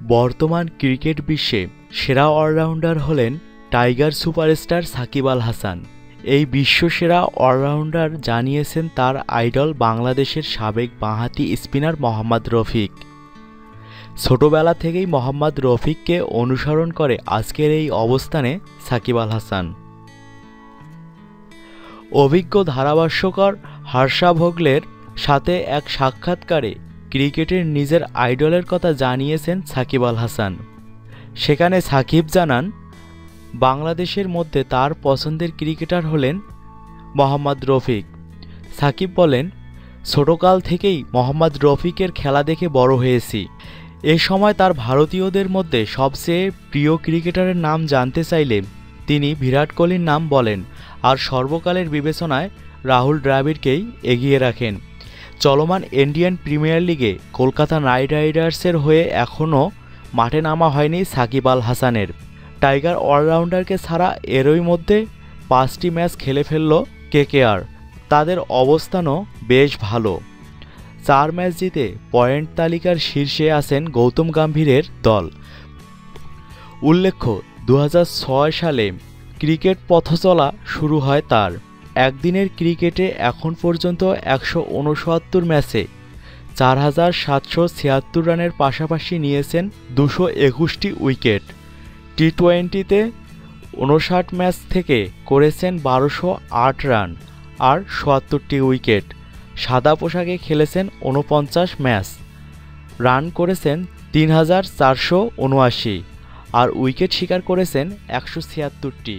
বর্তমান ক্রিকেট বিশ্বে সেরা অলরাউন্ডার হলেন টাইগার সুপারস্টার সাকিব আল হাসান। এই বিশ্বসেরা অলরাউন্ডার জানিয়েছেন তার আইডল বাংলাদেশের সাবেক বাঁহাতি স্পিনার মোহাম্মদ রফিক। ছোটবেলা থেকেই মোহাম্মদ রফিককে অনুসরণ করে আজকের এই অবস্থানে সাকিব আল হাসান। অভিজ্ঞ ধারাভাষ্যকার হর্ষা ভোগলের সাথে এক সাক্ষাৎকারে ক্রিকেটের নিজের আইডলের কথা জানিয়েছেন সাকিব আল হাসান। সেখানে সাকিব জানান, বাংলাদেশের মধ্যে তার পছন্দের ক্রিকেটার হলেন মোহাম্মদ রফিক। সাকিব বলেন, ছোটকাল থেকেই মোহাম্মদ রফিকের খেলা দেখে বড় হয়েছি। এ সময় তার ভারতীয়দের মধ্যে সবচেয়ে প্রিয় ক্রিকেটারের নাম জানতে চাইলে তিনি বিরাট কোহলির নাম বলেন আর সর্বকালের বিবেচনায় রাহুল দ্রাবিড়কেই এগিয়ে রাখেন। চলমান ইন্ডিয়ান প্রিমিয়ার লিগে কলকাতা নাইট রাইডার্সের হয়ে এখনও মাঠে নামা হয়নি সাকিব আল হাসানের। টাইগার অলরাউন্ডারকে ছাড়া এরই মধ্যে 5টি ম্যাচ খেলে ফেলল কেকেআর। তাদের অবস্থানও বেশ ভালো। 4 ম্যাচ জিতে পয়েন্ট তালিকার শীর্ষে আছেন গৌতম গম্ভীরের দল। উল্লেখ্য, 2006 সালে ক্রিকেট পথচলা শুরু হয় তার। একদিনের ক্রিকেটে এখন পর্যন্ত 169 ম্যাচে 4776 রানের পাশাপাশি নিয়েছেন 221টি উইকেট। টি-20তে 59 ম্যাচ থেকে করেছেন 1208 রান আর 77টি উইকেট। সাদা পোশাকে খেলেছেন 49 ম্যাচ, রান করেছেন 3479 আর উইকেট শিকার করেছেন 176টি।